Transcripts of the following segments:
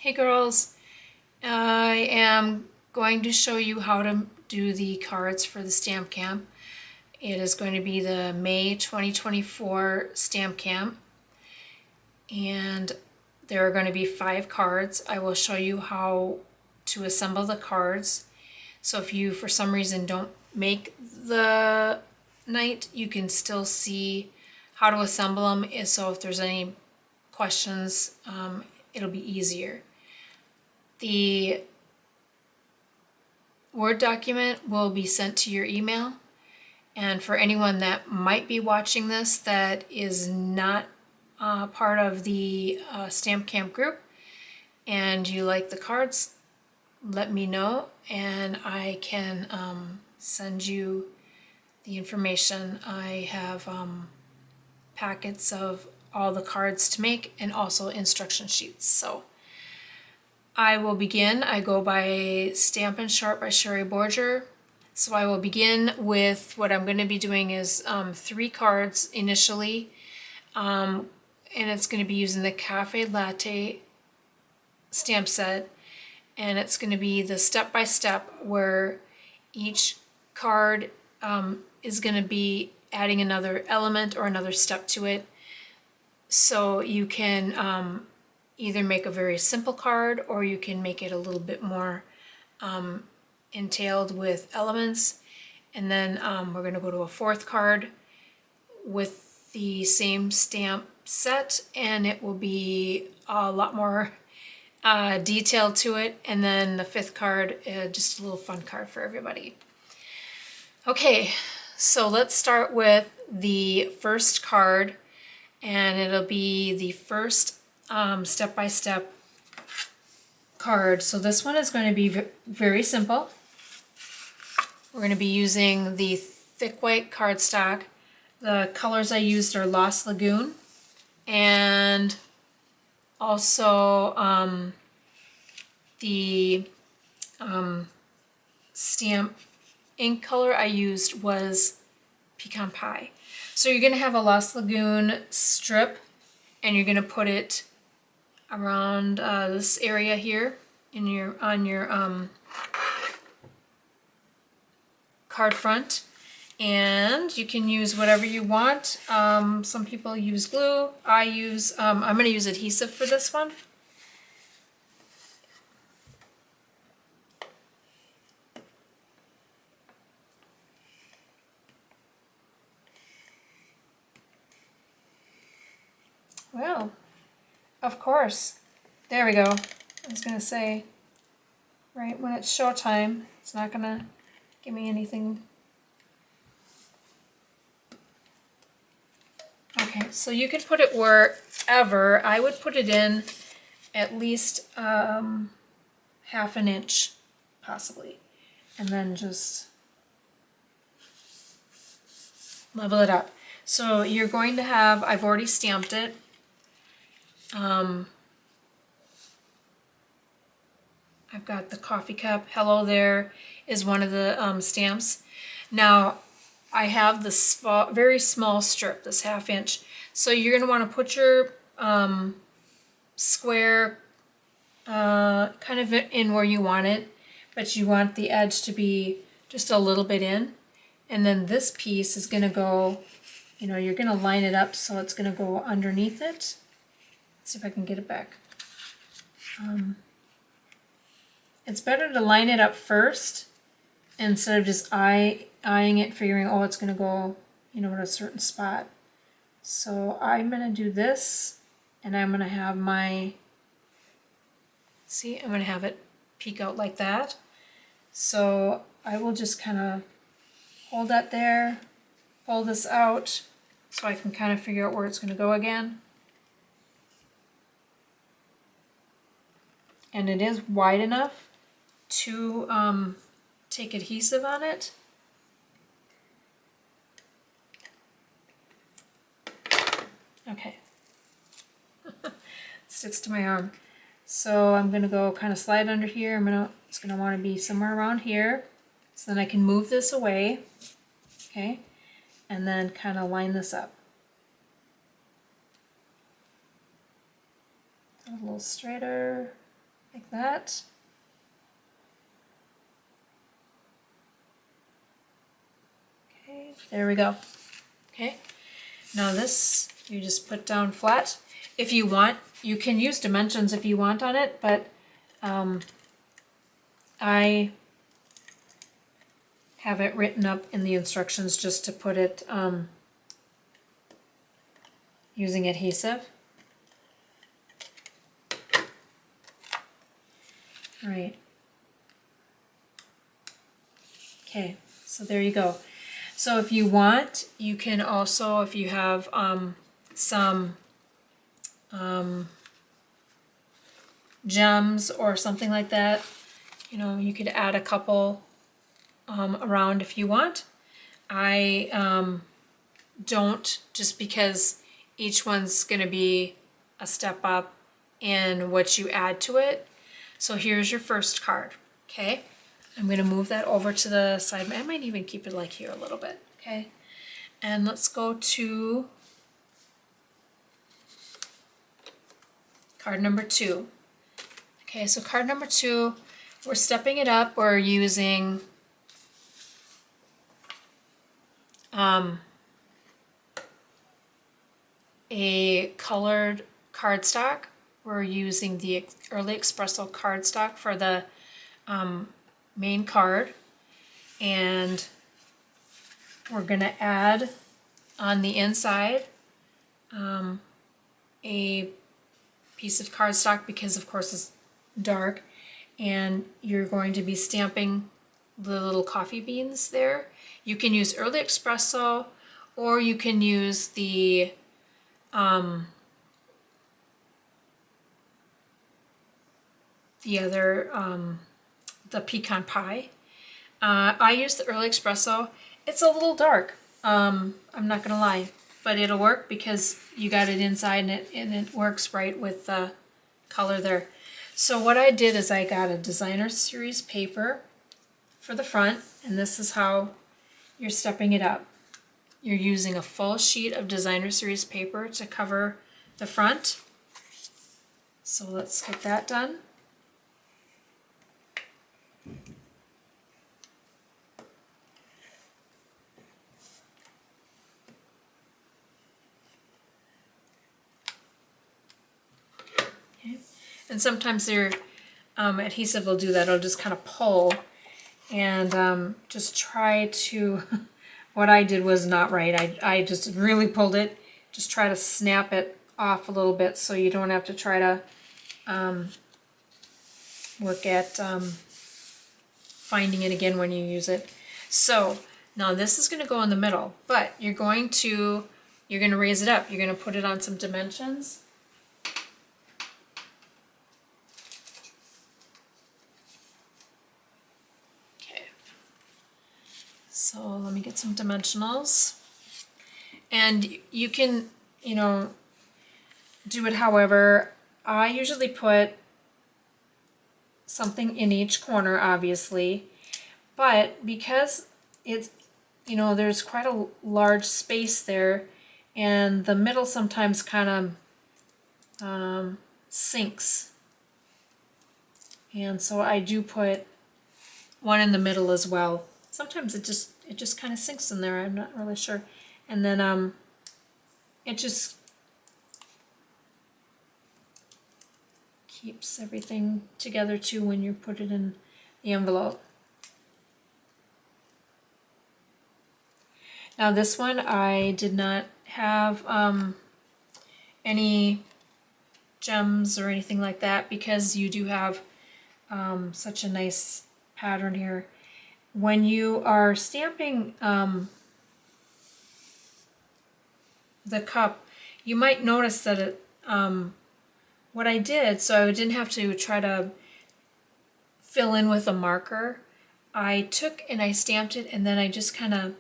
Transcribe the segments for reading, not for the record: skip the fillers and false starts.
Hey girls, I am going to show you how to do the cards for the stamp camp. It is going to be the May 2024 stamp camp, and there are going to be 5 cards. I will show you how to assemble the cards. So if you for some reason don't make the night, you can still see how to assemble them. So if there's any questions, it'll be easier. The Word document will be sent to your email, and for anyone that might be watching this that is not part of the Stamp Camp group and you like the cards, let me know and I can send you the information. I have packets of all the cards to make and also instruction sheets. So I will begin. I go by Stampin' Sharp by Sherri Borger. So I will begin with what I'm going to be doing is 3 cards initially. And it's going to be using the Cafe Latte stamp set. And it's going to be the step-by-step where each card is going to be adding another element or another step to it. So you can either make a very simple card or you can make it a little bit more entailed with elements. And then we're going to go to a 4th card with the same stamp set, and it will be a lot more detailed to it. And then the 5th card, just a little fun card for everybody. Okay, so let's start with the first card, and it'll be the first step-by-step card. So this one is going to be very simple. We're going to be using the thick white cardstock. The colors I used are Lost Lagoon and also the stamp ink color I used was Pecan Pie. So you're going to have a Lost Lagoon strip and you're going to put it around this area here in your card front, and you can use whatever you want. Some people use glue. I'm going to use adhesive for this one. Well, of course. There we go. I was going to say, right when it's showtime, it's not going to give me anything. Okay, so you can put it wherever. I would put it in at least half an inch, possibly, and then just level it up. So you're going to have, I've already stamped it. I've got the coffee cup. Hello there is one of the stamps. Now I have this very small strip, this half inch. So you're going to want to put your square kind of in where you want it, but you want the edge to be just a little bit in. And then this piece is going to go, you're going to line it up so it's going to go underneath it. Let's see if I can get it back. It's better to line it up first instead of just eyeing it, figuring, oh, it's going to go, at a certain spot. So I'm going to do this, and I'm going to have I'm going to have it peek out like that. So I will just kind of hold that there, pull this out, so I can kind of figure out where it's going to go again. And it is wide enough to take adhesive on it. Okay. Sticks to my arm. So I'm going to go kind of slide under here. It's going to want to be somewhere around here. So then I can move this away. Okay. And then kind of line this up. A little straighter. like that. Okay, there we go. Okay, now this you just put down flat. If you want, you can use dimensions if you want on it, but I have it written up in the instructions just to put it using adhesive. All right. Okay, so there you go. So if you want, you can also, if you have some gems or something like that, you know, you could add a couple around if you want. I don't, just because each one's going to be a step up in what you add to it. So here's your first card, okay? I'm going to move that over to the side. I might even keep it like here a little bit, okay? And let's go to card number 2. Okay, so card number 2, we're stepping it up. We're using a colored cardstock. We're using the Early Espresso cardstock for the main card, and we're going to add on the inside a piece of cardstock because of course it's dark, and you're going to be stamping the little coffee beans there. You can use Early Espresso, or you can use the the Pecan Pie. I use the Early Espresso. It's a little dark, I'm not gonna lie, but it'll work because you got it inside and it works right with the color there. So what I did is I got a designer series paper for the front, and this is how you're stepping it up. You're using a full sheet of designer series paper to cover the front. So let's get that done. Okay. And sometimes your adhesive will do that. It'll just kind of pull, and just try to, what I did was not right. I just really pulled it. Just try to snap it off a little bit so you don't have to try to work at finding it again when you use it. So now this is going to go in the middle, but you're going to raise it up. You're going to put it on some dimensions. So let me get some dimensionals, and you can, you know, do it however. I usually put something in each corner, obviously, but because it's, you know, there's quite a large space there, and the middle sometimes kind of sinks, and so I do put one in the middle as well. Sometimes it just kind of sinks in there. I'm not really sure. And then it just keeps everything together too when you put it in the envelope. Now this one I did not have any gems or anything like that because you do have such a nice pattern here. When you are stamping the cup, you might notice that it, what I did, so I didn't have to try to fill in with a marker, I took and I stamped it, and then I just kind of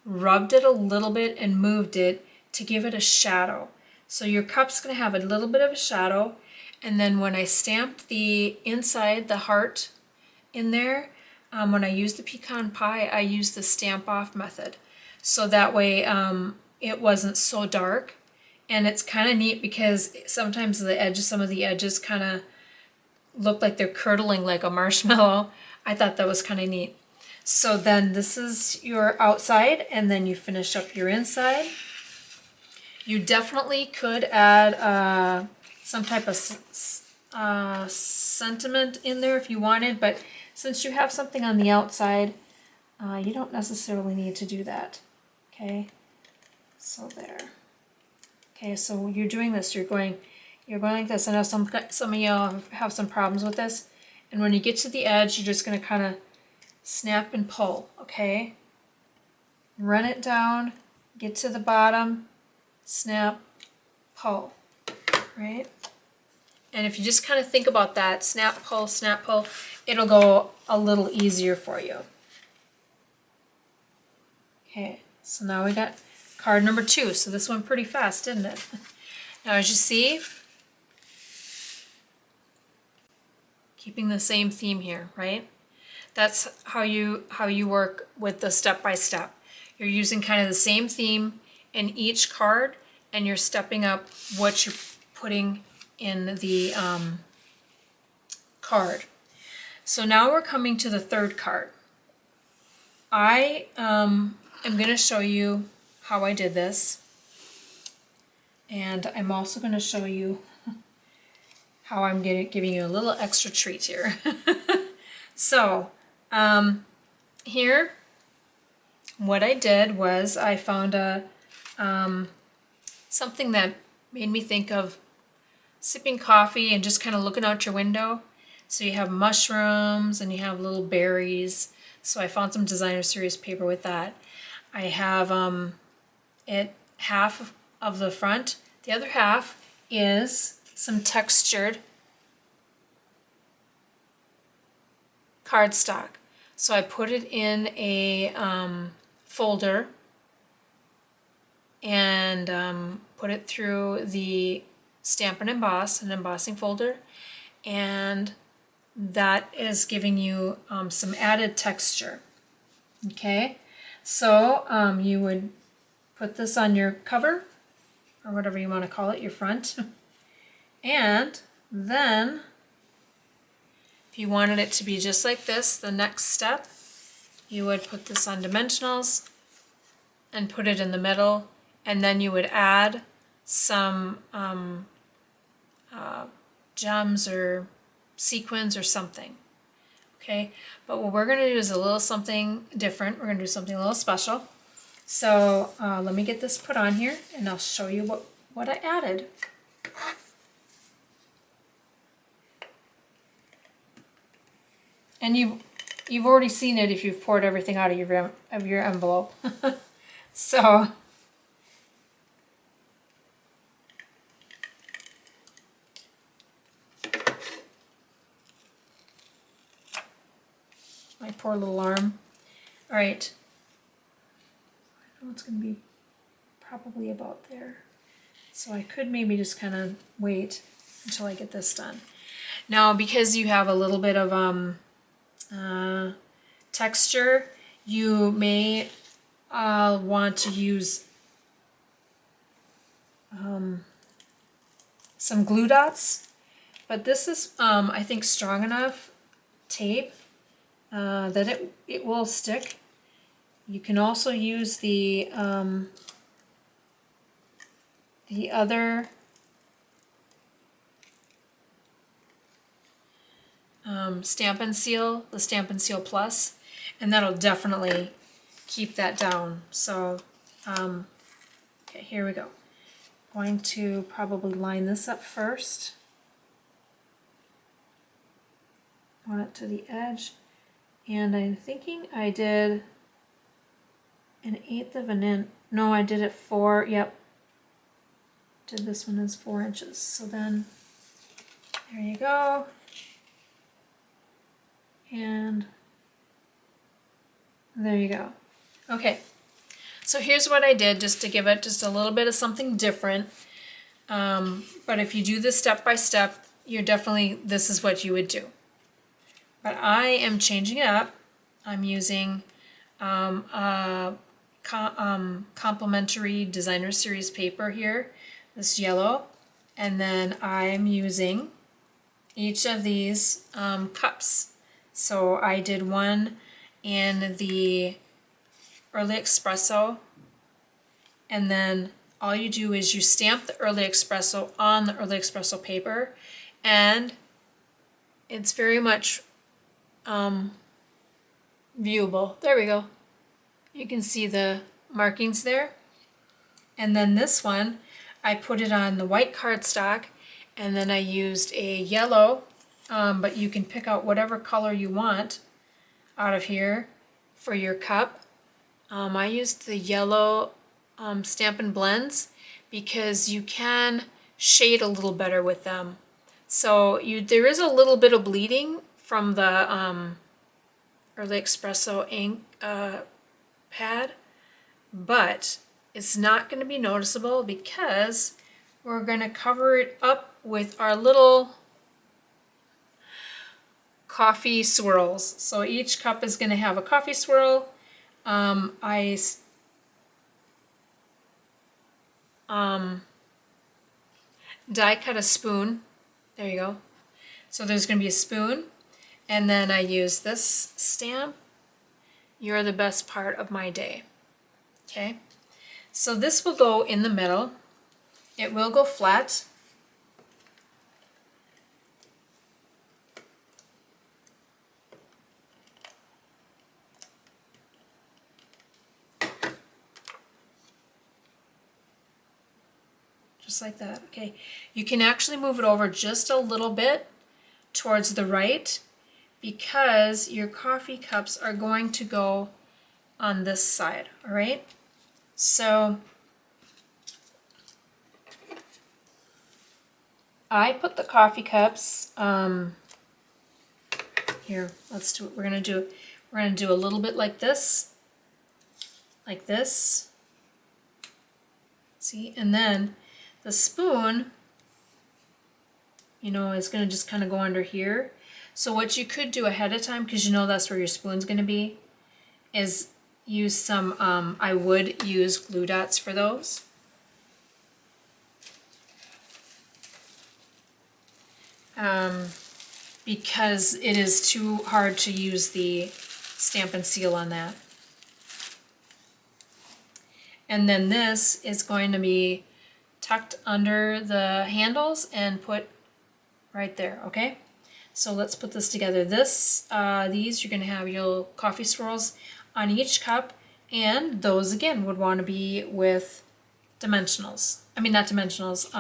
rubbed it a little bit and moved it to give it a shadow. So your cup's going to have a little bit of a shadow, and then when I stamped the inside, the heart in there, when I used the Pecan Pie, I used the stamp off method. So that way it wasn't so dark. And it's kind of neat because sometimes the edges, some of the edges kind of look like they're curdling like a marshmallow. I thought that was kind of neat. So then this is your outside, and then you finish up your inside. You definitely could add some type of sentiment in there if you wanted, but since you have something on the outside, you don't necessarily need to do that. Okay, so there. Okay, so you're doing this. You're going like this. I know some of y'all have some problems with this, and when you get to the edge, you're just going to kind of snap and pull. Okay, run it down, get to the bottom, snap, pull. Right? And if you just kind of think about that, snap, pull, it'll go a little easier for you. Okay, so now we got card number 2. So this went pretty fast, didn't it? Now as you see, keeping the same theme here, right? That's how you work with the step-by-step. You're using kind of the same theme in each card, and you're stepping up what you're putting in the card. So now we're coming to the third card. I am going to show you how I did this, and I'm also going to show you how I'm giving you a little extra treat here. So here, what I did was I found something that made me think of sipping coffee and just kind of looking out your window. So you have mushrooms and you have little berries. So I found some designer series paper with that. I have it half of the front. The other half is some textured cardstock. So I put it in a folder and put it through the Stampin' Emboss, an embossing folder, and that is giving you some added texture. Okay, so you would put this on your cover, or whatever you want to call it, your front, and then if you wanted it to be just like this, the next step, you would put this on dimensionals and put it in the middle, and then you would add some gems or sequins or something. Okay, but what we're going to do is a little something different. We're going to do something a little special. So let me get this put on here, and I'll show you what I added. And you've already seen it if you've poured everything out of your envelope. So my poor little arm. All right. I know it's going to be probably about there. So I could maybe just kind of wait until I get this done. Now, because you have a little bit of texture, you may want to use some glue dots, but this is I think strong enough tape that it will stick. You can also use the other Stampin' Seal, the Stampin' Seal Plus, and that'll definitely keep that down. So, okay, here we go. Going to probably line this up first. Want it to the edge, and I'm thinking I did 1/8 of an inch. No, I did it 4. Yep, did this one as 4 inches. So then, there you go. And there you go. Okay, so here's what I did just to give it just a little bit of something different. But if you do this step by step, you're definitely, this is what you would do. But I am changing it up. I'm using complimentary designer series paper here, this yellow, and then I'm using each of these cups. So I did one in the Early Espresso, and then all you do is you stamp the Early Espresso on the Early Espresso paper, and it's very much viewable. There we go. You can see the markings there. And then this one, I put it on the white cardstock, and then I used a yellow, but you can pick out whatever color you want out of here for your cup. I used the yellow Stampin' Blends because you can shade a little better with them. So there is a little bit of bleeding from the Early Espresso ink pad, but it's not going to be noticeable because we're going to cover it up with our little coffee swirls. So each cup is going to have a coffee swirl. I die cut a spoon. There you go. So there's going to be a spoon, and then I use this stamp. You're the best part of my day. Okay, so this will go in the middle. It will go flat. Just like that. Okay, you can actually move it over just a little bit towards the right because your coffee cups are going to go on this side, all right? So I put the coffee cups here. Let's do it. We're gonna do a little bit like this, see, and then the spoon, you know, is gonna just kind of go under here. So what you could do ahead of time, because you know that's where your spoon's gonna be, is use some, I would use glue dots for those. Because it is too hard to use the Stampin' Seal on that. And then this is going to be tucked under the handles and put right there, okay? So let's put this together. These you're gonna have your coffee swirls on each cup, and those again would want to be with dimensionals. I mean, not dimensionals,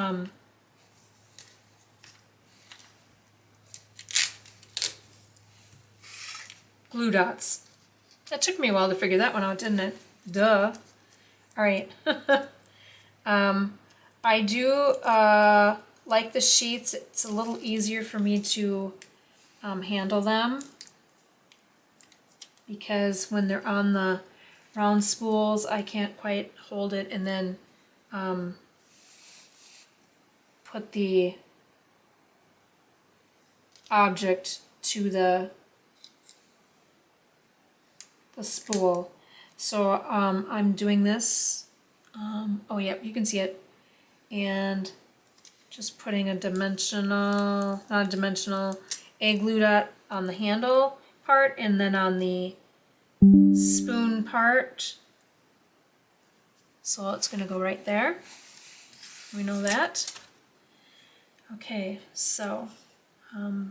glue dots. That took me a while to figure that one out, didn't it? Duh. All right. I do like the sheets. It's a little easier for me to handle them because when they're on the round spools, I can't quite hold it and then put the object to the spool. So I'm doing this. Oh, yep, you can see it. And just putting a dimensional, not a dimensional, a glue dot on the handle part and then on the spoon part. So it's going to go right there. We know that. Okay, so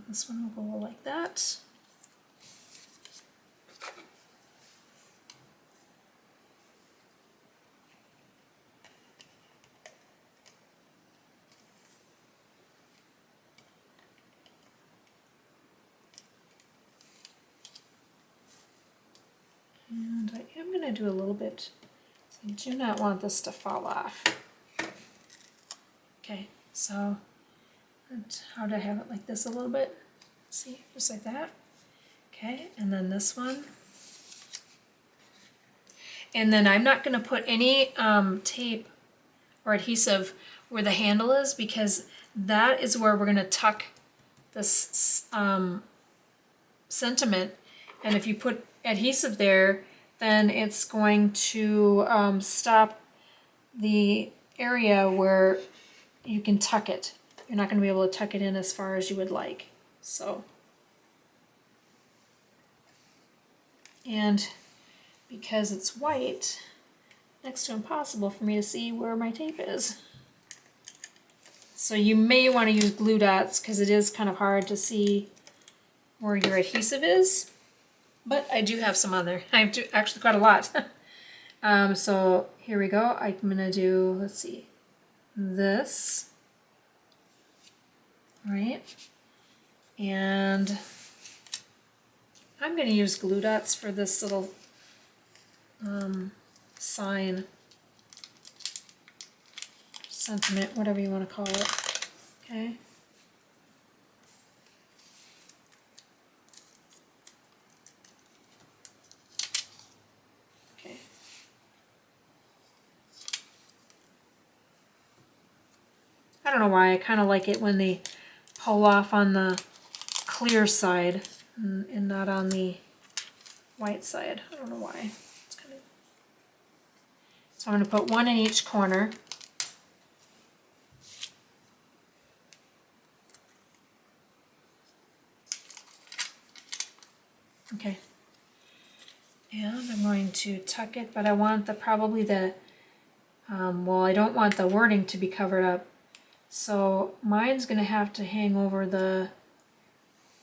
this one will go like that. And I am going to do a little bit. I do not want this to fall off. Okay, so how do I have it like this a little bit? See, just like that. Okay, and then this one. And then I'm not going to put any tape or adhesive where the handle is because that is where we're going to tuck this sentiment. And if you put adhesive there, then it's going to stop the area where you can tuck it. You're not going to be able to tuck it in as far as you would like. So, and because it's white, next to impossible for me to see where my tape is. So you may want to use glue dots because it is kind of hard to see where your adhesive is. But I do have some other. I've actually got a lot. So here we go. I'm gonna do, let's see, this, right? And I'm gonna use glue dots for this little sign, sentiment, whatever you want to call it. Okay. Okay. I don't know why, I kind of like it when they pull off on the clear side and not on the white side. I don't know why. It's kind of... So I'm going to put one in each corner. Okay. And I'm going to tuck it, but I want the probably the, well, I don't want the wording to be covered up. So mine's going to have to hang over the,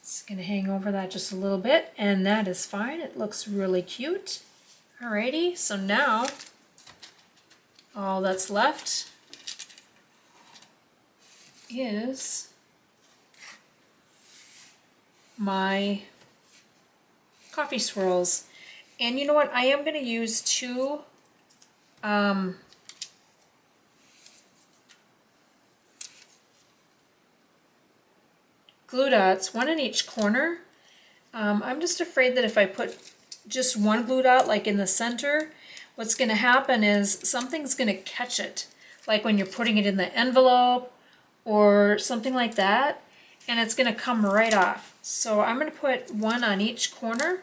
it's going to hang over that just a little bit, and that is fine. It looks really cute. Alrighty, so now all that's left is my coffee swirls. And you know what? I am going to use two glue dots, one in each corner. I'm just afraid that if I put just one glue dot like in the center, what's going to happen is something's going to catch it, like when you're putting it in the envelope or something like that, and it's going to come right off. So I'm going to put one on each corner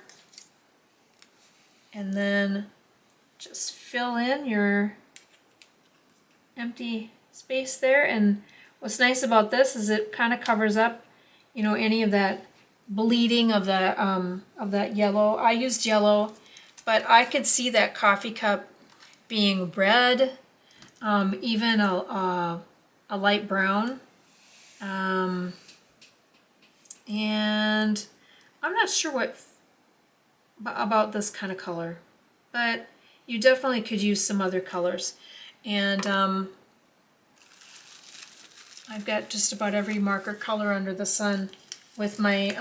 and then just fill in your empty space there. And what's nice about this is it kind of covers up, you know, any of that bleeding of that yellow. I used yellow, but I could see that coffee cup being red, even a light brown, and I'm not sure what about this kind of color, but you definitely could use some other colors. And I've got just about every marker color under the sun with my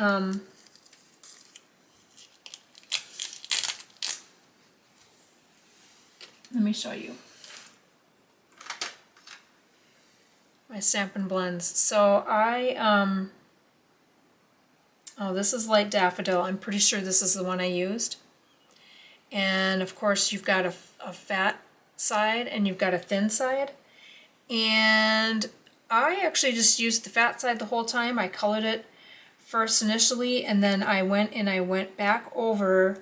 let me show you my Stampin' blends. So I oh, this is Light Daffodil. I'm pretty sure this is the one I used. And of course you've got a fat side and you've got a thin side. And I actually just used the fat side the whole time. I colored it first initially, and then I went back over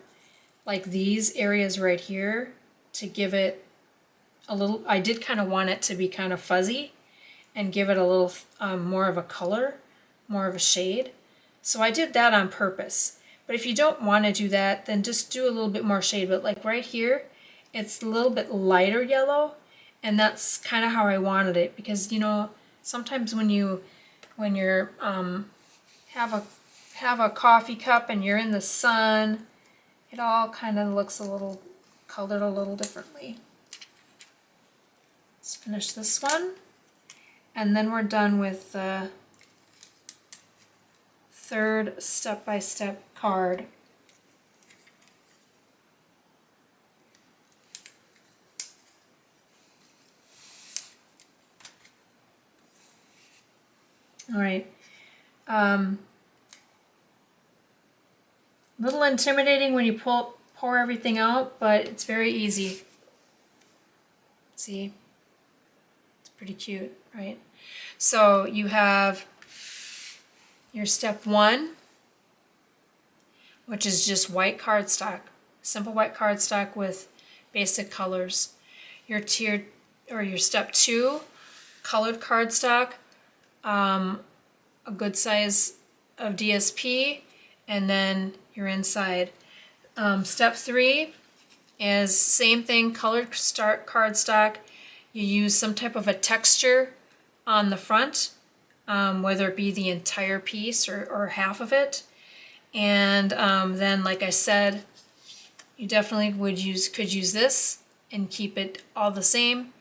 like these areas right here to give it a little, I did kind of want it to be kind of fuzzy and give it a little more of a color, more of a shade. So I did that on purpose. But if you don't want to do that, then just do a little bit more shade. But like right here, it's a little bit lighter yellow, and that's kind of how I wanted it, because you know, sometimes when you're have a coffee cup and you're in the sun, it all kind of looks a little colored a little differently. Let's finish this one, and then we're done with the third step-by-step card. All right. Little intimidating when you pour everything out, but it's very easy. See? It's pretty cute, right? So you have your step one, which is just white cardstock, simple white cardstock with basic colors. Your step two, colored cardstock, a good size of DSP, and then you're inside. Step 3 is same thing, colored cardstock. You use some type of a texture on the front, whether it be the entire piece or half of it. And then, like I said, you definitely could use this and keep it all the same,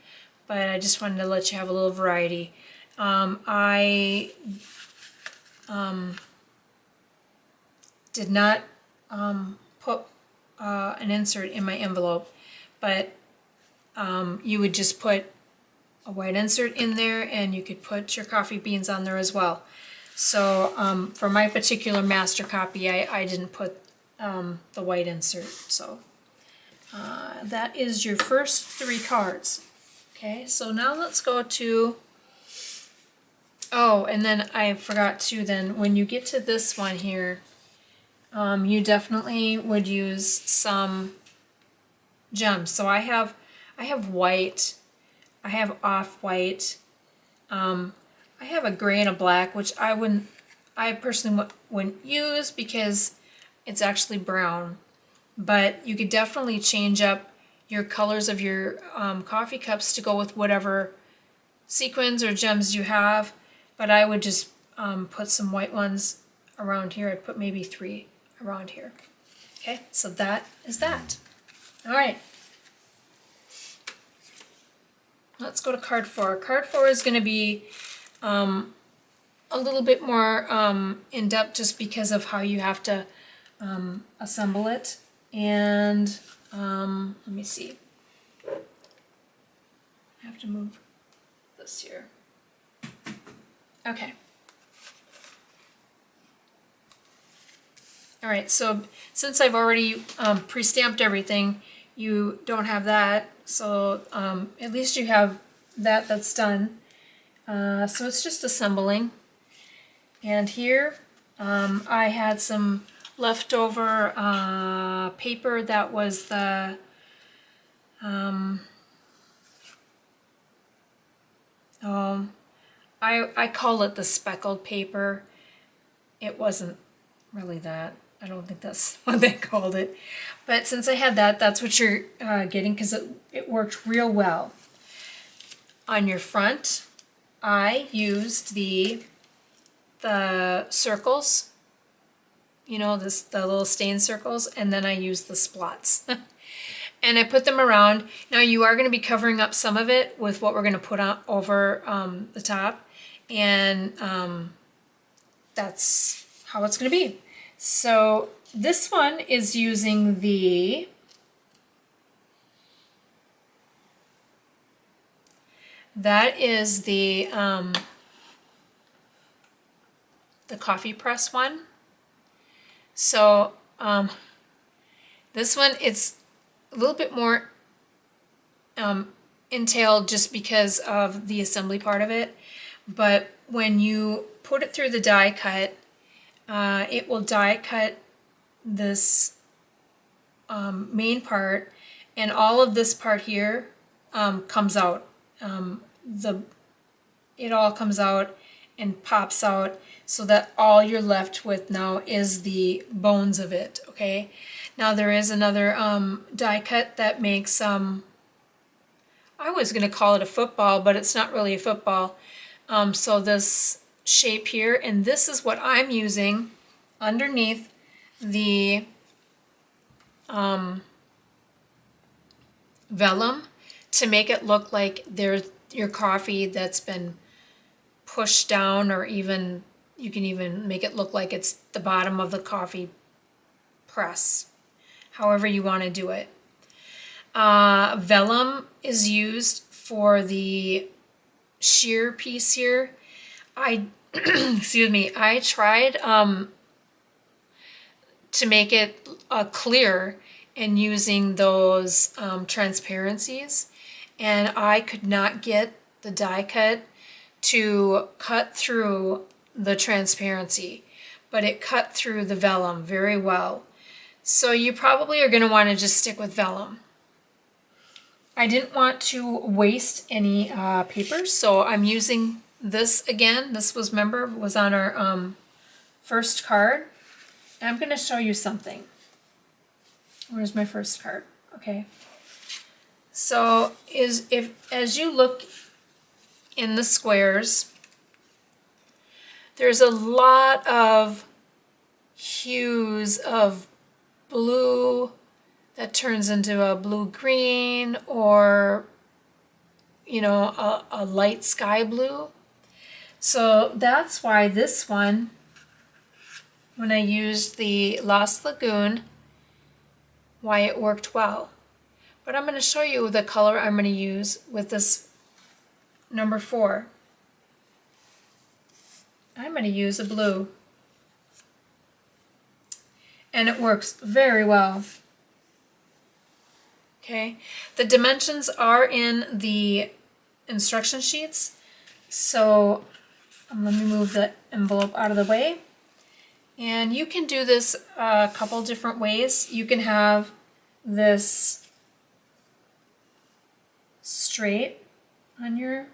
but I just wanted to let you have a little variety. I did not put an insert in my envelope, but you would just put a white insert in there, and you could put your coffee beans on there as well. So for my particular master copy, I didn't put the white insert. So that is your first 3 cards. Okay, so now let's go to, oh, and then I forgot to, then when you get to this one here, you definitely would use some gems. So I have white, I have off-white, I have a gray and a black, which I personally wouldn't use because it's actually brown. But you could definitely change up your colors of your coffee cups to go with whatever sequins or gems you have. But I would just put some white ones around here. I'd put maybe 3 around here. Okay, so that is that. All right. Let's go to card 4. Card 4 is going to be a little bit more in depth just because of how you have to assemble it. And let me see. I have to move this here. Okay. All right, so since I've already pre-stamped everything, you don't have that. So at least you have that's done. So it's just assembling. And here I had some leftover paper that was the I call it the speckled paper. It wasn't really that. I don't think that's what they called it. But since I had that, that's what you're getting, because it worked real well. On your front, I used the circles, you know, the little stain circles, and then I used the splots. And I put them around. Now you are going to be covering up some of it with what we're going to put on over the top, and that's how it's going to be. So this one is using that is the coffee press one. So this one, it's a little bit more entailed just because of the assembly part of it. But when you put it through the die cut, it will die cut this main part, and all of this part here comes out. It all comes out and pops out, so that all you're left with now is the bones of it. Okay. Now there is another die cut that makes I was going to call it a football, but it's not really a football. So this shape here, and this is what I'm using underneath the vellum to make it look like there's your coffee that's been pushed down, or even you can even make it look like it's the bottom of the coffee press, however you want to do it. Vellum is used for the sheer piece here. Excuse me, I tried to make it clear and using those transparencies, and I could not get the die cut to cut through the transparency, but it cut through the vellum very well. So you probably are going to want to just stick with vellum. I didn't want to waste any paper, so I'm using this again. This was, remember, was on our first card, and I'm going to show you something. Where's my first card? Okay. So as you look in the squares, there's a lot of hues of blue that turns into a blue-green, or a light sky blue. So that's why this one, when I used the Lost Lagoon, why it worked well. But I'm going to show you the color I'm going to use with this number 4. I'm going to use a blue. And it works very well. Okay, the dimensions are in the instruction sheets. So let me move the envelope out of the way. And you can do this a couple different ways. You can have this straight on your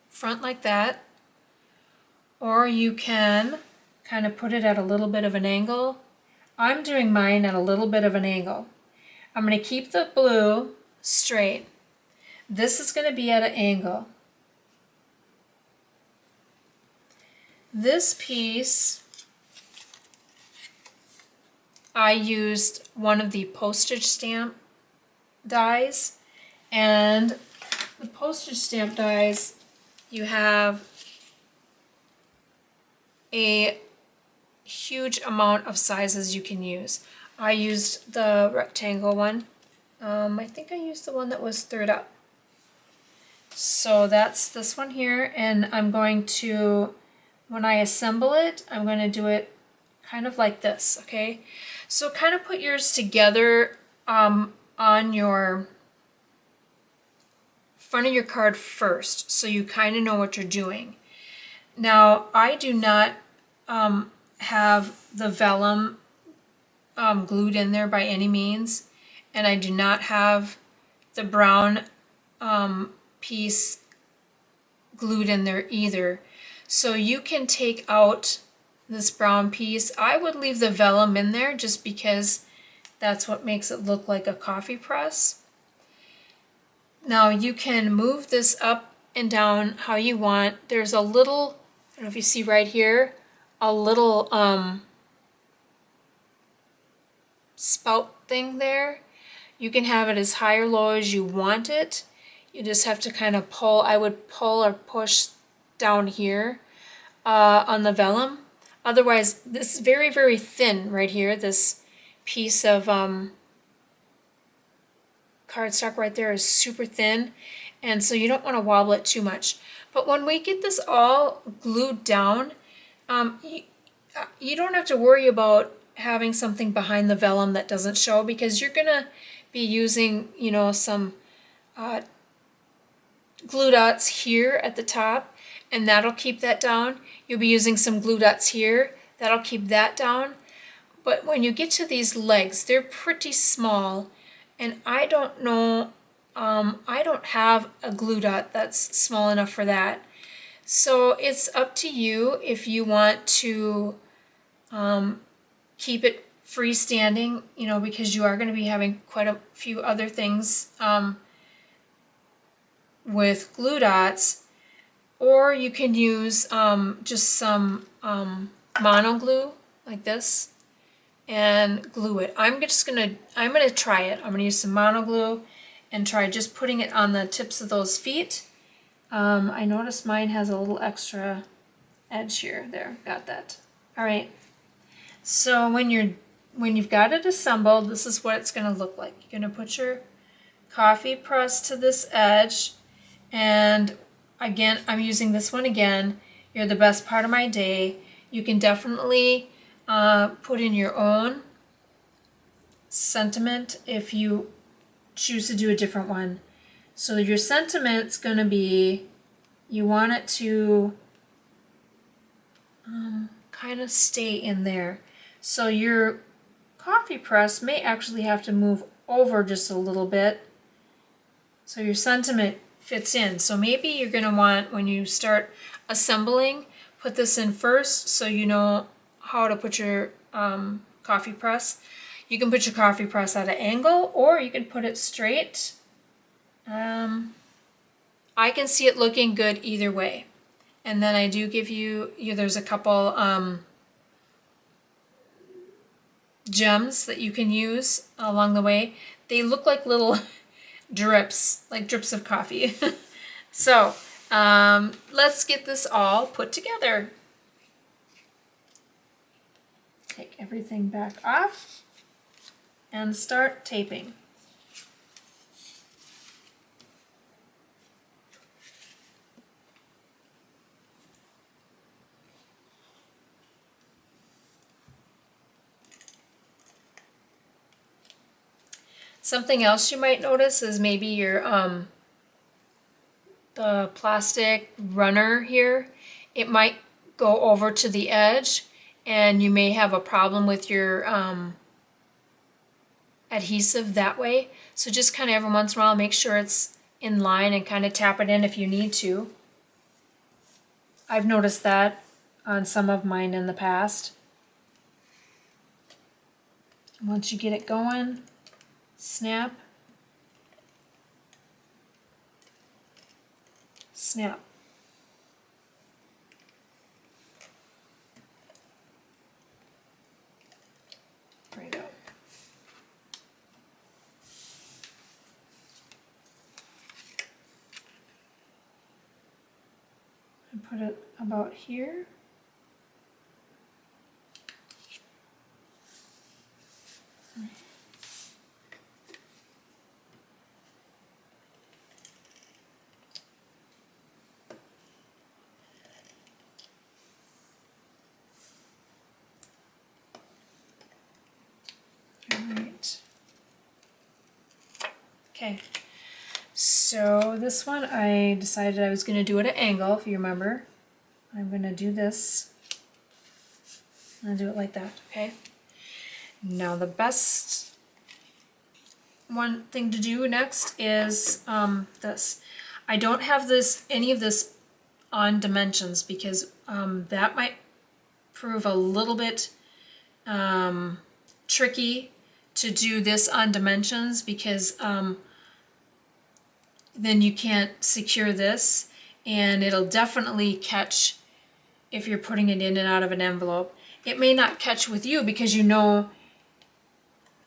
front like that, or you can kind of put it at a little bit of an angle. I'm doing mine at a little bit of an angle. I'm going to keep the blue straight. This is going to be at an angle. This piece, I used one of the postage stamp dies, and the postage stamp dies, you have a huge amount of sizes you can use. I used the rectangle one. I think I used the one that was third up. So that's this one here, and I'm going to, when I assemble it, I'm going to do it kind of like this, okay? So kind of put yours together on your front of your card first, so you kind of know what you're doing. Now, I do not have the vellum glued in there by any means, and I do not have the brown piece glued in there either. So you can take out this brown piece. I would leave the vellum in there just because that's what makes it look like a coffee press. Now you can move this up and down how you want. There's a little, I don't know if you see right here, a little spout thing there. You can have it as high or low as you want it. You just have to kind of pull. I would pull or push down here on the vellum. Otherwise, this is very, very thin right here. This piece of cardstock right there is super thin, and so you don't want to wobble it too much. But when we get this all glued down, you don't have to worry about having something behind the vellum that doesn't show, because you're gonna be using, some glue dots here at the top, and that'll keep that down. You'll be using some glue dots here, that'll keep that down. But when you get to these legs, they're pretty small, and I don't know, I don't have a glue dot that's small enough for that. So it's up to you if you want to keep it freestanding, because you are going to be having quite a few other things with glue dots, or you can use just some mono glue like this and glue it. I'm gonna try it. I'm gonna use some mono glue and try just putting it on the tips of those feet. I noticed mine has a little extra edge here. There, got that. All right. So when you've got it assembled, this is what it's going to look like. You're going to put your coffee press to this edge, and again, I'm using this one again. You're the best part of my day. You can definitely put in your own sentiment if you choose to do a different one. So your sentiment's going to be, you want it to kind of stay in there. So your coffee press may actually have to move over just a little bit so your sentiment fits in. So maybe you're going to want, when you start assembling, put this in first so you know how to put your coffee press. You can put your coffee press at an angle or you can put it straight. I can see it looking good either way. And then I do give you there's a couple gems that you can use along the way. They look like little drips, like drips of coffee. So let's get this all put together. Take everything back off and start taping. Something else you might notice is maybe your the plastic runner here, it might go over to the edge and you may have a problem with your adhesive that way. So just kind of every once in a while make sure it's in line and kind of tap it in if you need to. I've noticed that on some of mine in the past. Once you get it going, snap, snap. Right out. And put it about here. Okay, so this one I decided I was going to do it at an angle, if you remember. I'm going to do this. I'm going to do it like that, okay? Now the best one thing to do next is this. I don't have any of this on dimensions because that might prove a little bit tricky to do this on dimensions because then you can't secure this and it'll definitely catch if you're putting it in and out of an envelope. It may not catch with you because you know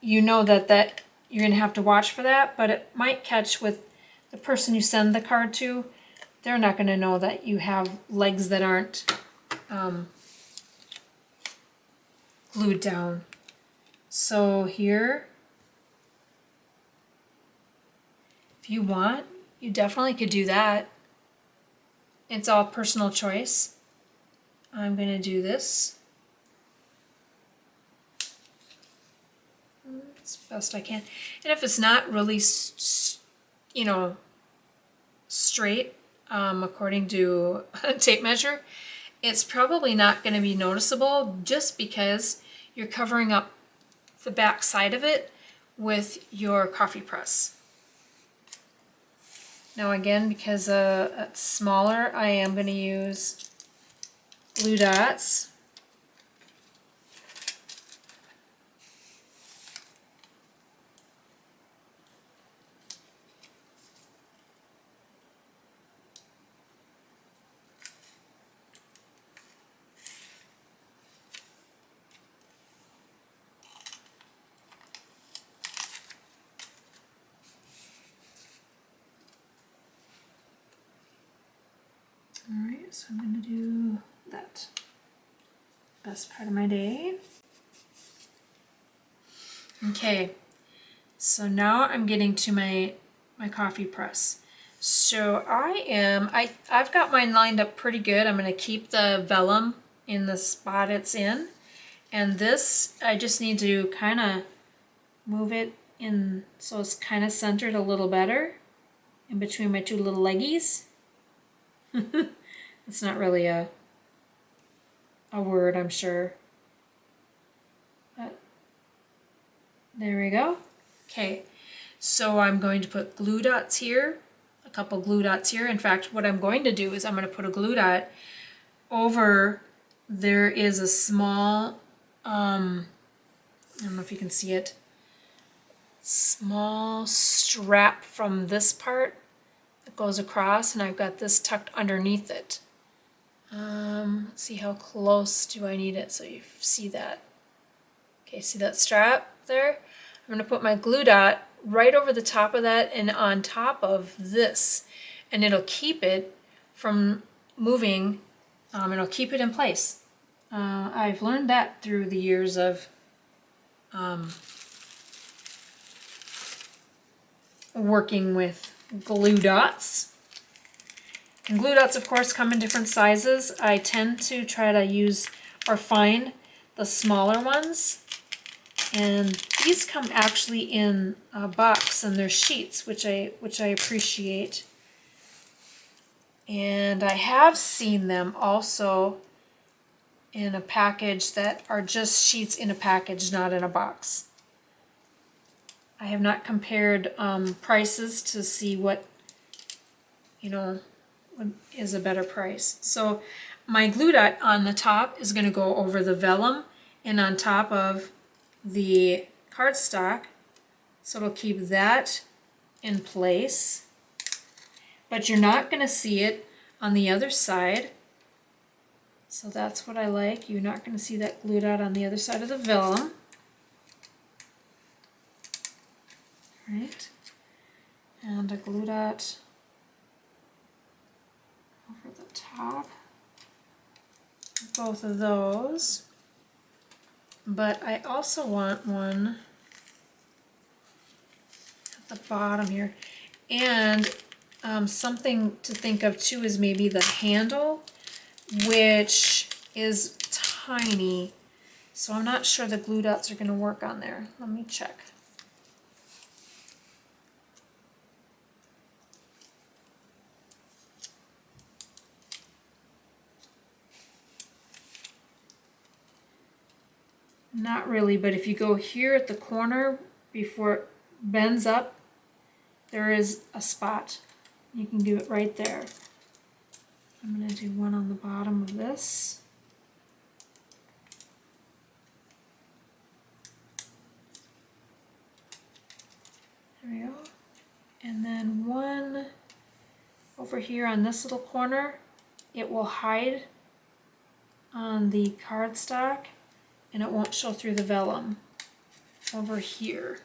that you're going to have to watch for that, but it might catch with the person you send the card to. They're not going to know that you have legs that aren't glued down. So here, if you want, you definitely could do that. It's all personal choice. I'm going to do this as best I can. And if it's not really, straight according to a tape measure, it's probably not going to be noticeable just because you're covering up the back side of it with your coffee press. Now again, because it's smaller, I am going to use glue dots. Alright, so I'm going to do that. Best part of my day. Okay, so now I'm getting to my coffee press. So I've got mine lined up pretty good. I'm going to keep the vellum in the spot it's in. And this, I just need to kind of move it in so it's kind of centered a little better in between my two little leggies. It's not really a word, I'm sure. But there we go. Okay, so I'm going to put glue dots here, a couple glue dots here. In fact, what I'm going to do is I'm going to put a glue dot over there is a small, I don't know if you can see it, small strap from this part that goes across, and I've got this tucked underneath it. Let's see, how close do I need it so you see that. Okay, see that strap there? I'm going to put my glue dot right over the top of that and on top of this, and it'll keep it from moving. It'll keep it in place. I've learned that through the years of working with glue dots. And glue dots, of course, come in different sizes. I tend to try to use or find the smaller ones. And these come actually in a box, and they're sheets, which I appreciate. And I have seen them also in a package that are just sheets in a package, not in a box. I have not compared prices to see what is a better price. So my glue dot on the top is going to go over the vellum and on top of the cardstock, so it'll keep that in place. But you're not going to see it on the other side, so that's what I like. You're not going to see that glue dot on the other side of the vellum. Right, and a glue dot over the top, both of those. But I also want one at the bottom here. And something to think of too is maybe the handle, which is tiny. So I'm not sure the glue dots are going to work on there. Let me check. Not really, but if you go here at the corner before it bends up, there is a spot. You can do it right there. I'm going to do one on the bottom of this. There we go. And then one over here on this little corner. It will hide on the cardstock, and it won't show through the vellum over here.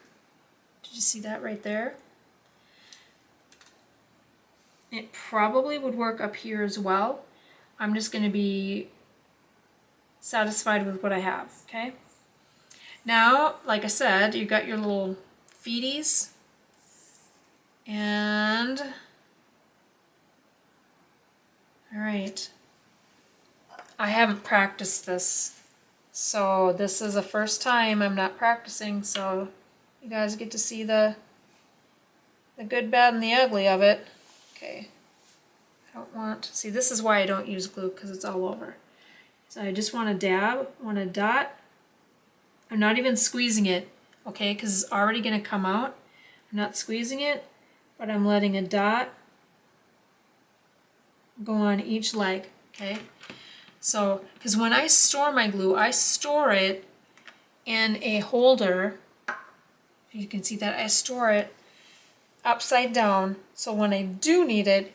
Did you see that right there? It probably would work up here as well. I'm just going to be satisfied with what I have, okay? Now, like I said, you got your little feeties, and all right, I haven't practiced this. So this is the first time I'm not practicing, so you guys get to see the good, bad, and the ugly of it. Okay, I don't want to see, this is why I don't use glue, because it's all over. So I just want to dab, want to dot. I'm not even squeezing it, okay, because it's already going to come out. I'm not squeezing it, but I'm letting a dot go on each leg, okay? So, because when I store my glue, I store it in a holder. You can see that I store it upside down, so when I do need it,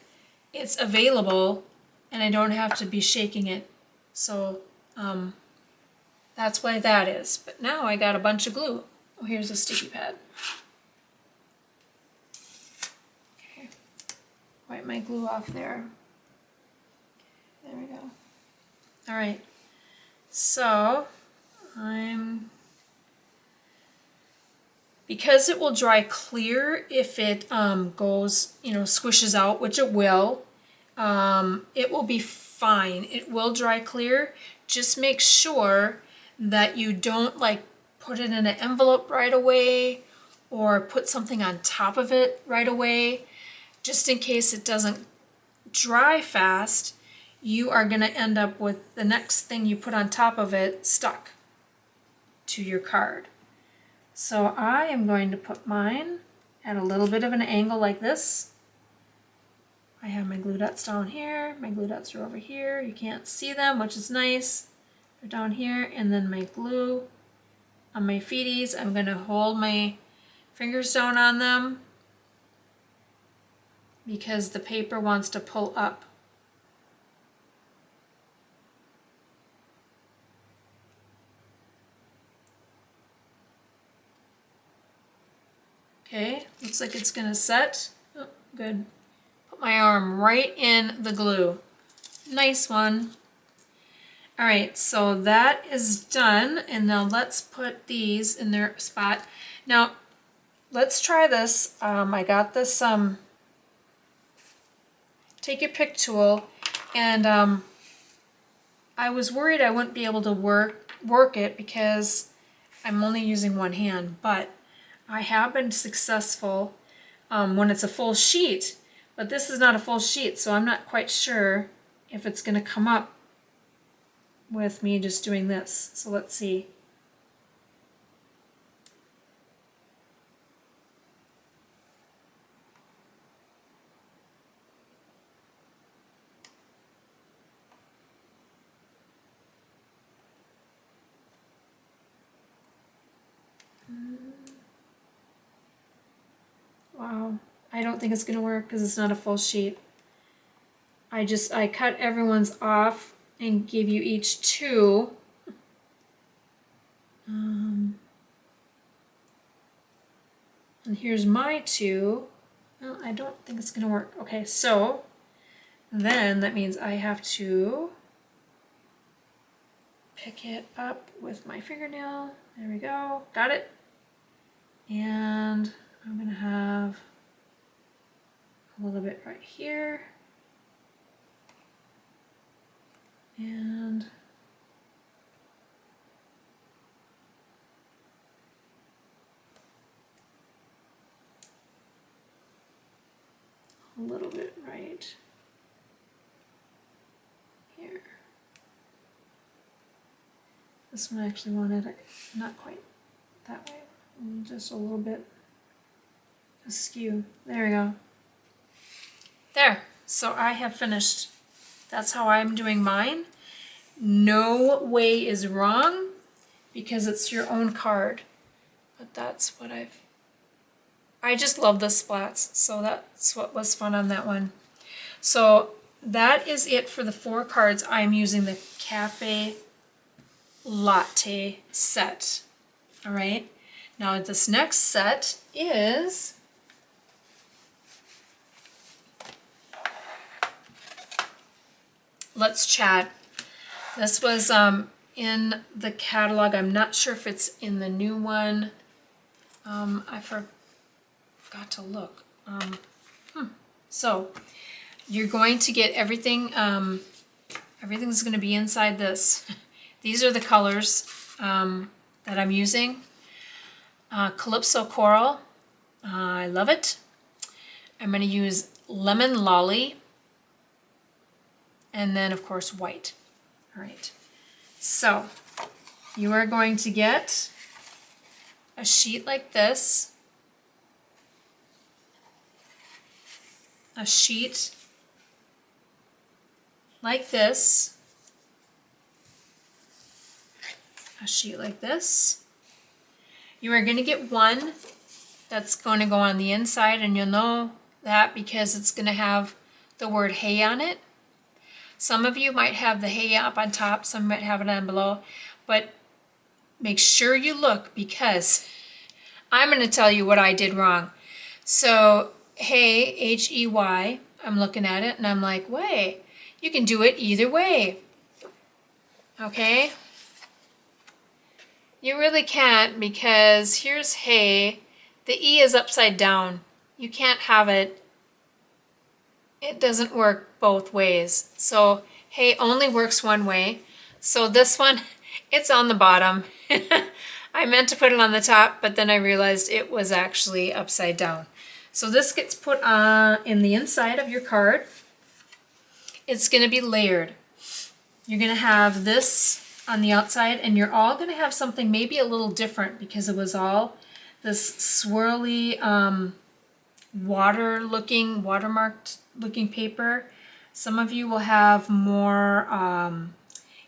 it's available and I don't have to be shaking it. So that's why that is. But now I got a bunch of glue. Oh, here's a sticky pad. Okay, wipe my glue off there. There we go. All right, so because it will dry clear if it goes, squishes out, which it will be fine. It will dry clear. Just make sure that you don't put it in an envelope right away or put something on top of it right away, just in case it doesn't dry fast. You are going to end up with the next thing you put on top of it stuck to your card. So I am going to put mine at a little bit of an angle like this. I have my glue dots down here. My glue dots are over here. You can't see them, which is nice. They're down here. And then my glue on my feeties. I'm going to hold my fingers down on them because the paper wants to pull up. Okay, looks like it's going to set. Oh, good. Put my arm right in the glue. Nice one. All right, so that is done, and now let's put these in their spot. Now, let's try this. I got this Take Your Pick tool, and I was worried I wouldn't be able to work it because I'm only using one hand, but I have been successful when it's a full sheet, but this is not a full sheet, so I'm not quite sure if it's going to come up with me just doing this. So let's see. Wow, I don't think it's going to work because it's not a full sheet. I cut everyone's off and give you each two. And here's my two. Well, I don't think it's going to work. Okay, so then that means I have to pick it up with my fingernail. There we go. Got it. And I'm going to have a little bit right here. And a little bit right here. This one I actually wanted it not quite that way, just a little bit askew. There we go. There, so I have finished. That's how I'm doing mine. No way is wrong because it's your own card. But that's what I just love the splats, so that's what was fun on that one. So that is it for the 4 cards. I'm using the Cafe Latte set. All right, now this next set is Let's Chat. This was in the catalog. I'm not sure if it's in the new one. I forgot to look. So you're going to get everything. Everything's going to be inside this. These are the colors that I'm using. Calypso Coral. I love it. I'm going to use Lemon Lolly. And then, of course, white. All right. So you are going to get a sheet like this. A sheet like this. A sheet like this. You are going to get one that's going to go on the inside, and you'll know that because it's going to have the word hey on it. Some of you might have the hey up on top, some might have it on below, but make sure you look because I'm going to tell you what I did wrong. So hey, H-E-Y, I'm looking at it and I'm like, wait, you can do it either way. Okay? You really can't because here's hey, the E is upside down. You can't have it. It doesn't work both ways. So hey only works one way. So this one, it's on the bottom. I meant to put it on the top, but then I realized it was actually upside down. So this gets put on in the inside of your card. It's going to be layered. You're going to have this on the outside, and you're all going to have something maybe a little different because it was all this swirly watermarked looking paper. Some of you will have more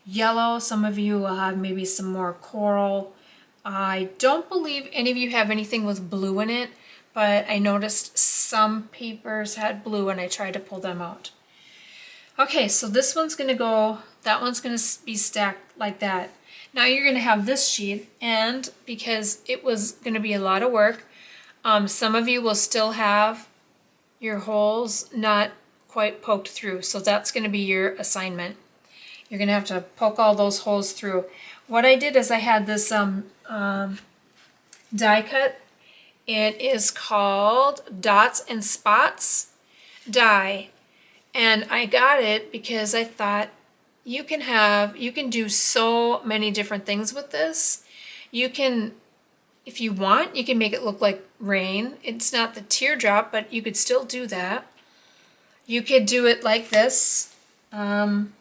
yellow, some of you will have maybe some more coral. I don't believe any of you have anything with blue in it, but I noticed some papers had blue and I tried to pull them out. Okay, so this one's gonna go, that one's gonna be stacked like that. Now you're gonna have this sheet, and because it was gonna be a lot of work, some of you will still have your holes not quite poked through, so that's gonna be your assignment. You're gonna have to poke all those holes through. What I did is I had this die cut. It is called Dots and Spots die. And I got it because I thought you can do so many different things with this. You can, if you want, you can make it look like rain. It's not the teardrop, but you could still do that. You could do it like this, what I'm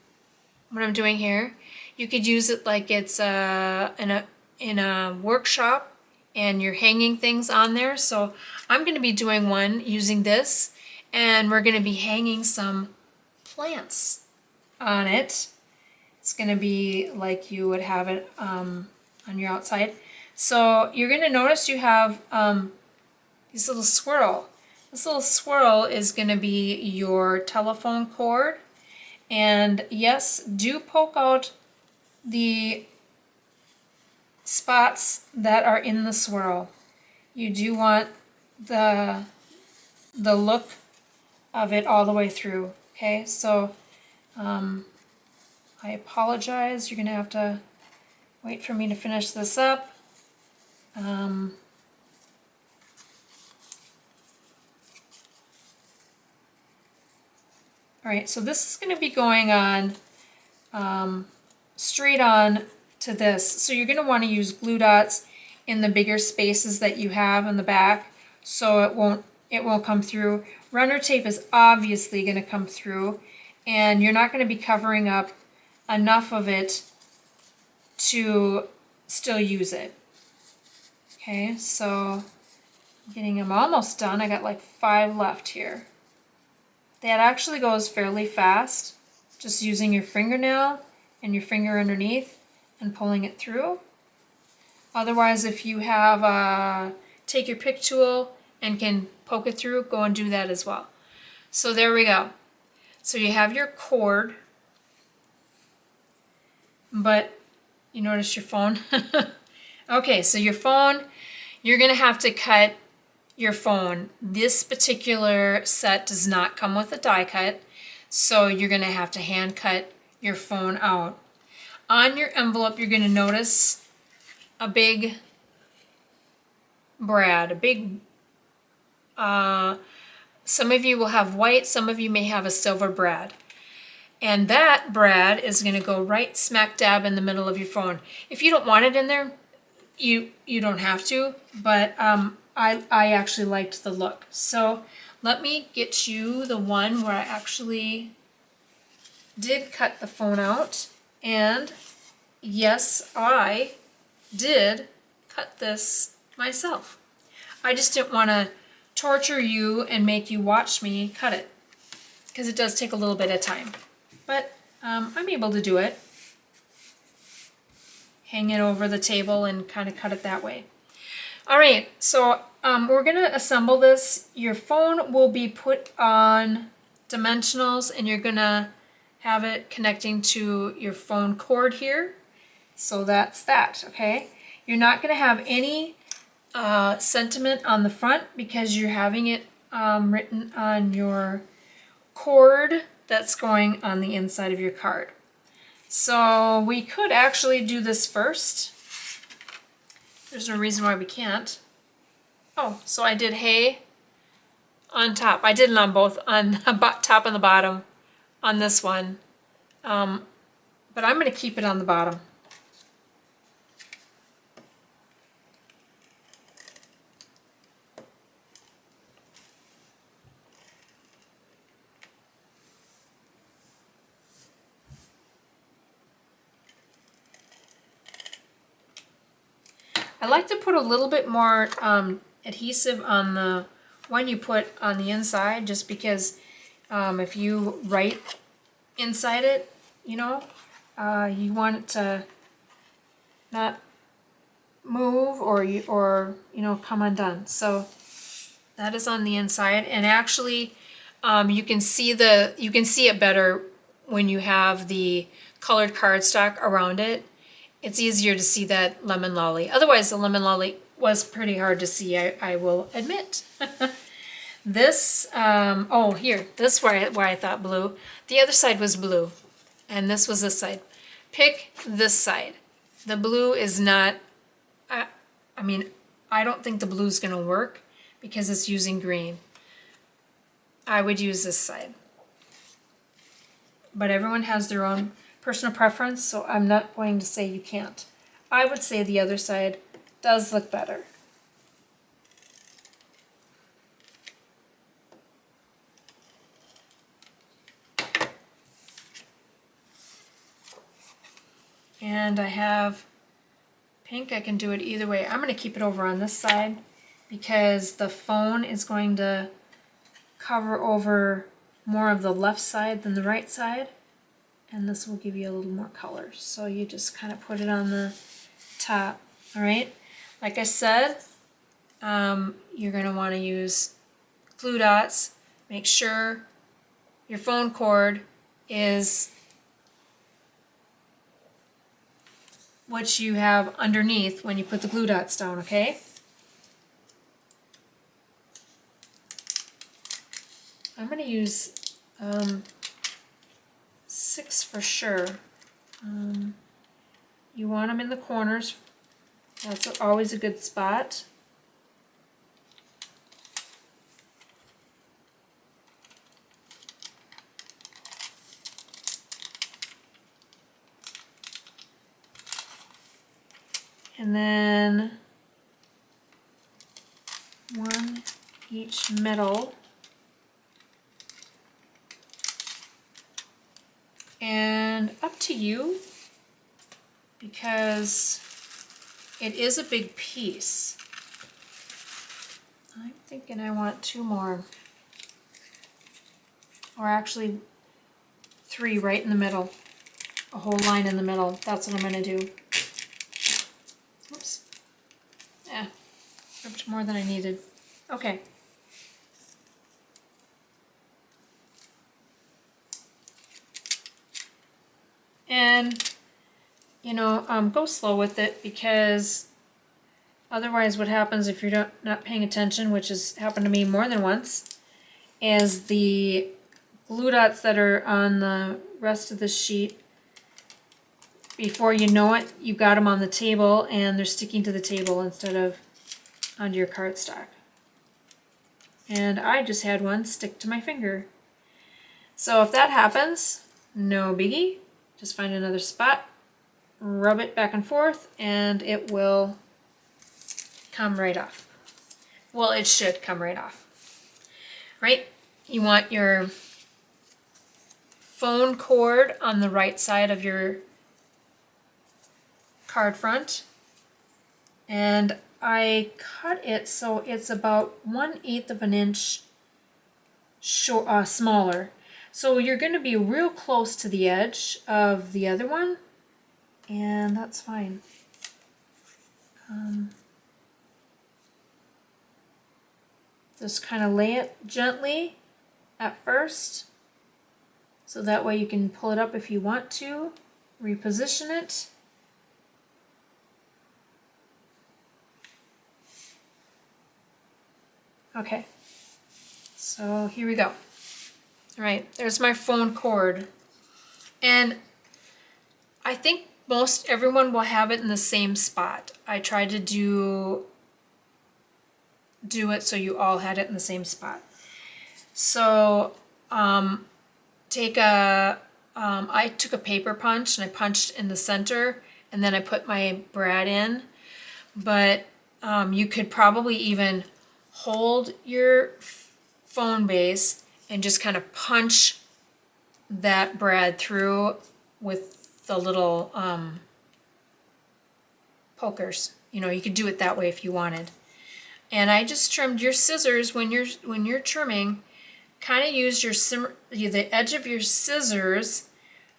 doing here. You could use it like it's in a workshop and you're hanging things on there. So I'm going to be doing one using this, and we're going to be hanging some plants on it. It's going to be like you would have it on your outside. So you're going to notice you have this little swirl. This little swirl is going to be your telephone cord. And yes, do poke out the spots that are in the swirl. You do want the look of it all the way through. Okay, so I apologize. You're gonna have to wait for me to finish this up. All right, so this is going to be going on straight on to this. So you're going to want to use glue dots in the bigger spaces that you have in the back, so it won't come through. Runner tape is obviously going to come through, and you're not going to be covering up enough of it to still use it. Okay, so I'm almost done. I got like 5 left here. That actually goes fairly fast, just using your fingernail and your finger underneath and pulling it through. Otherwise, if you have take your pick tool and can poke it through, go and do that as well. So there we go. So you have your cord, but you notice your phone. Okay, so your phone, you're gonna have to cut your phone. This particular set does not come with a die cut, so you're gonna have to hand cut your phone out. On your envelope, you're gonna notice a big brad, some of you will have white, some of you may have a silver brad. And that brad is gonna go right smack dab in the middle of your phone. If you don't want it in there, you don't have to, but I actually liked the look. So let me get you the one where I actually did cut the phone out. And yes, I did cut this myself. I just didn't want to torture you and make you watch me cut it, because it does take a little bit of time. But I'm able to do it. Hang it over the table and kind of cut it that way. All right, so we're gonna assemble this. Your phone will be put on dimensionals, and you're gonna have it connecting to your phone cord here. So that's that, okay? You're not gonna have any sentiment on the front because you're having it written on your cord that's going on the inside of your card. So we could actually do this first. There's no reason why we can't. Oh, so I did hay on top. I did it on both, on the top and the bottom on this one. But I'm going to keep it on the bottom. I like to put a little bit more adhesive on the one you put on the inside, just because If you write inside it, you you want it to not move or come undone. So that is on the inside, and actually you can see it better when you have the colored cardstock around it. It's easier to see that lemon lolly. Otherwise, the lemon lolly was pretty hard to see, I will admit. This, oh here, this is where I thought blue. The other side was blue, and this was this side. Pick this side. The blue is not, I mean, I don't think the blue's gonna work because it's using green. I would use this side. But everyone has their own personal preference, so I'm not going to say you can't. I would say the other side does look better. And I have pink. I can do it either way. I'm going to keep it over on this side because the phone is going to cover over more of the left side than the right side, and this will give you a little more color. So you just kind of put it on the top. All right, like I said, you're going to want to use glue dots. Make sure your phone cord is what you have underneath when you put the glue dots down, okay? I'm going to use 6 for sure. You want them in the corners. That's always a good spot. And then 1 each middle. And up to you, because it is a big piece. I'm thinking I want 2 more, or actually 3 right in the middle, a whole line in the middle. That's what I'm going to do. Oops. Yeah, ripped more than I needed. Okay. And, go slow with it, because otherwise what happens if you're not paying attention, which has happened to me more than once, is the glue dots that are on the rest of the sheet, before you know it, you got them on the table and they're sticking to the table instead of onto your cardstock. And I just had one stick to my finger. So if that happens, no biggie. Just find another spot, rub it back and forth, and it will come right off. Well, it should come right off. Right? You want your phone cord on the right side of your card front. And I cut it so it's about 1/8 of an inch smaller. So you're going to be real close to the edge of the other one, and that's fine. Just kind of lay it gently at first, so that way you can pull it up if you want to, reposition it. Okay, so here we go. All right, there's my phone cord. And I think most everyone will have it in the same spot. I tried to do it so you all had it in the same spot. So I took a paper punch and I punched in the center, and then I put my brad in. But you could probably even hold your phone base and just kind of punch that brad through with the little pokers. You could do it that way if you wanted. And I just trimmed your scissors when you're trimming. kind of use the edge of your scissors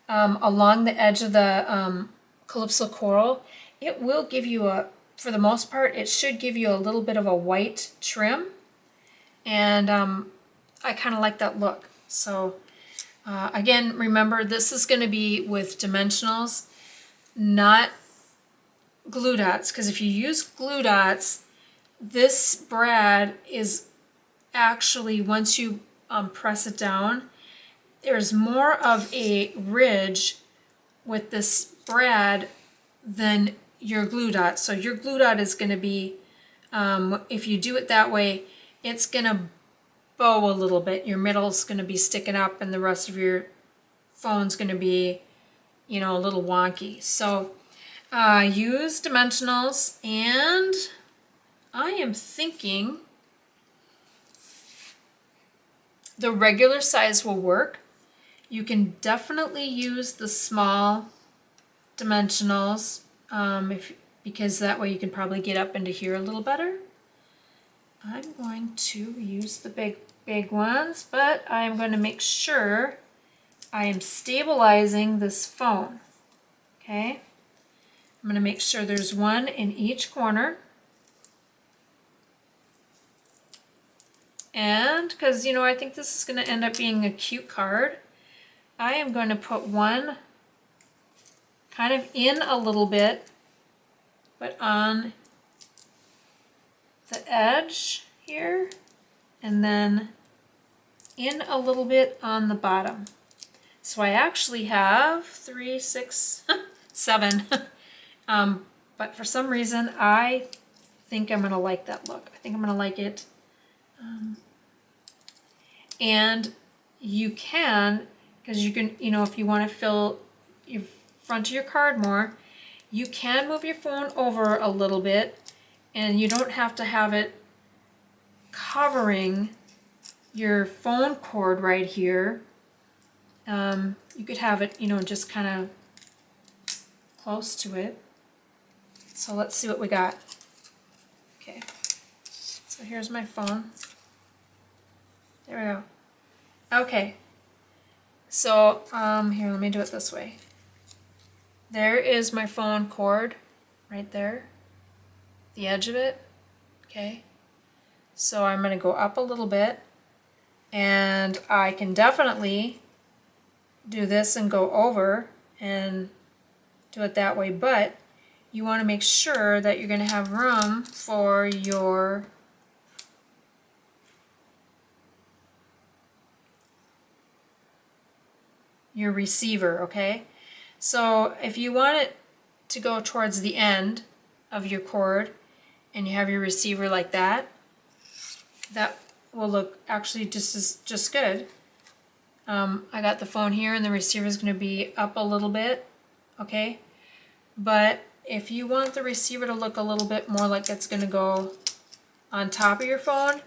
along the edge of the Calypso Coral. It will give you for the most part, it should give you a little bit of a white trim. And I kind of like that look. So again, remember this is going to be with dimensionals, not glue dots, because if you use glue dots, this brad is actually, once you press it down, there's more of a ridge with this brad than your glue dot. So your glue dot is going to be, if you do it that way, it's going to bow a little bit. Your middle's going to be sticking up and the rest of your phone's going to be, you know, a little wonky. So use dimensionals, and I am thinking the regular size will work. You can definitely use the small dimensionals because that way you can probably get up into here a little better. I'm going to use the big ones, but I'm going to make sure I am stabilizing this phone. Okay, I'm going to make sure there's one in each corner. And because, you know, I think this is going to end up being a cute card, I am going to put one kind of in a little bit, but on the edge here, and then in a little bit on the bottom. So I actually have 3, 6, 7. But for some reason, I think I'm going to like that look. I think I'm going to like it. And you can, because you can, you know, if you want to fill your front of your card more, you can move your phone over a little bit, and you don't have to have it covering your phone cord right here. You could have it, you know, just kind of close to it. So let's see what we got. Okay, so here's my phone. There we go. Okay, so here, let me do it this way. There is my phone cord right there, the edge of it. Okay, so I'm going to go up a little bit, and I can definitely do this and go over and do it that way, but you want to make sure that you're going to have room for your receiver, okay? So if you want it to go towards the end of your cord and you have your receiver like that, that will look actually just good. I got the phone here and the receiver is going to be up a little bit, okay? But if you want the receiver to look a little bit more like it's going to go on top of your phone,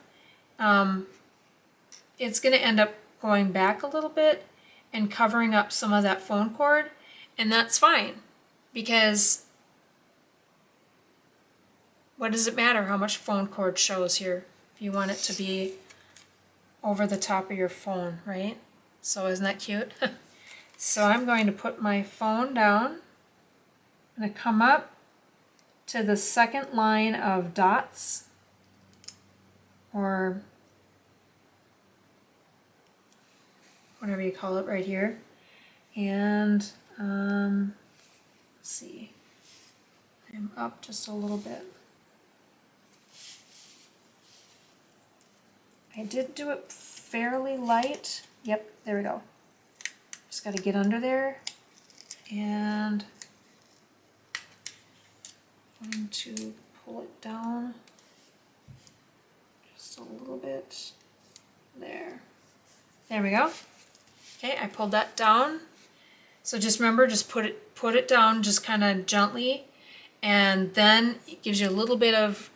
it's going to end up going back a little bit and covering up some of that phone cord, and that's fine, because what does it matter how much phone cord shows here if you want it to be over the top of your phone, right? So isn't that cute? So I'm going to put my phone down. I'm going to come up to the second line of dots, or whatever you call it right here, and let's see, I'm up just a little bit. I did do it fairly light. Yep, there we go. Just got to get under there, and I'm going to pull it down just a little bit. There. There we go. Okay, I pulled that down. So just remember, just put it down just kind of gently, and then it gives you a little bit of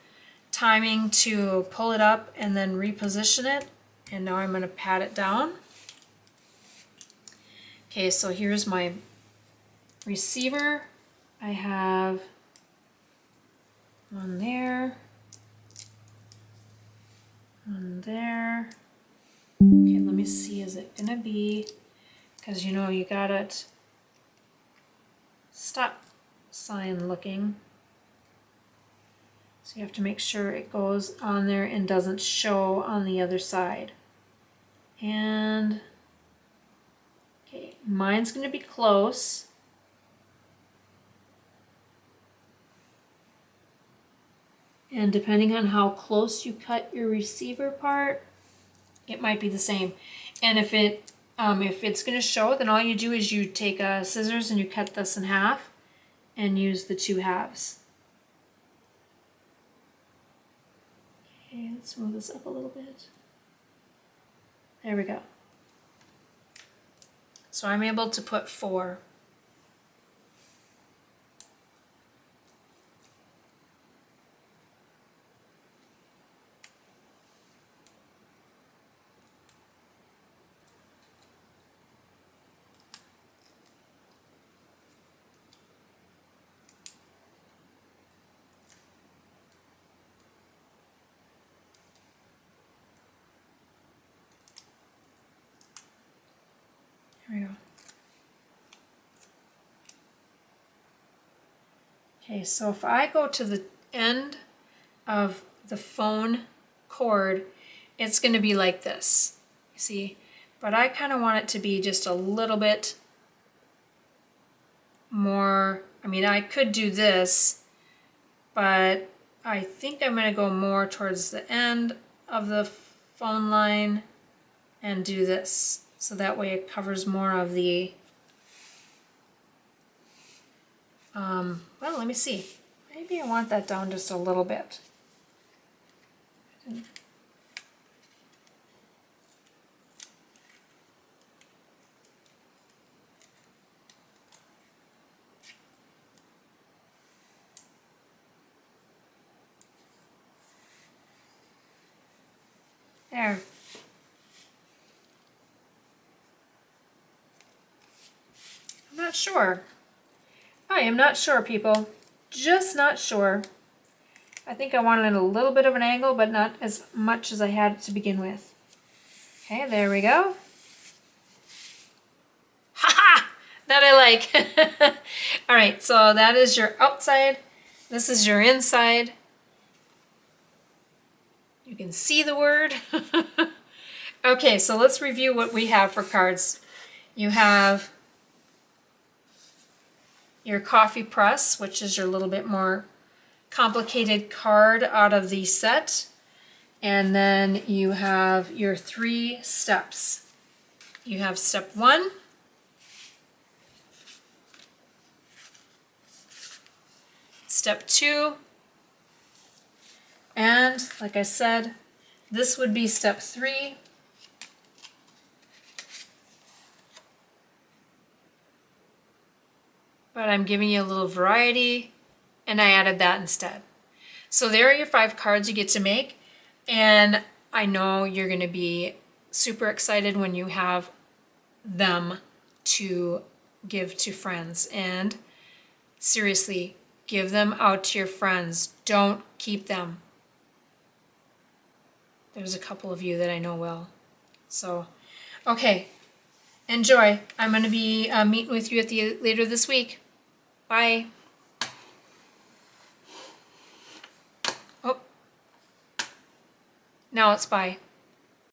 timing to pull it up and then reposition it. And now I'm going to pat it down. Okay, so here's my receiver. I have one there, one there. Okay, let see, is it gonna be, because you know you got it stop sign looking. So you have to make sure it goes on there and doesn't show on the other side. And okay, mine's gonna be close. And depending on how close you cut your receiver part, it might be the same. And if it's going to show, then all you do is you take scissors and you cut this in half and use the 2 halves. Okay, let's move this up a little bit. There we go. So I'm able to put 4. There we go. Okay, so if I go to the end of the phone cord, it's going to be like this, you see? But I kind of want it to be just a little bit more. I mean, I could do this, but I think I'm going to go more towards the end of the phone line and do this. So that way it covers more of the, well, let me see. Maybe I want that down just a little bit. There. I'm not sure. I am not sure, people. Just not sure. I think I wanted a little bit of an angle, but not as much as I had to begin with. Okay, there we go. Ha-ha! That I like. All right, so that is your outside. This is your inside. You can see the word. Okay, so let's review what we have for cards. You have your coffee press, which is your little bit more complicated card out of the set. And then you have your 3 steps. You have step 1, step 2, and like I said, this would be step 3. But I'm giving you a little variety, and I added that instead. So there are your 5 cards you get to make, and I know you're going to be super excited when you have them to give to friends. And seriously, give them out to your friends. Don't keep them. There's a couple of you that I know will. So, okay, enjoy. I'm going to be meeting with you later this week. Bye. Oh. Now it's bye.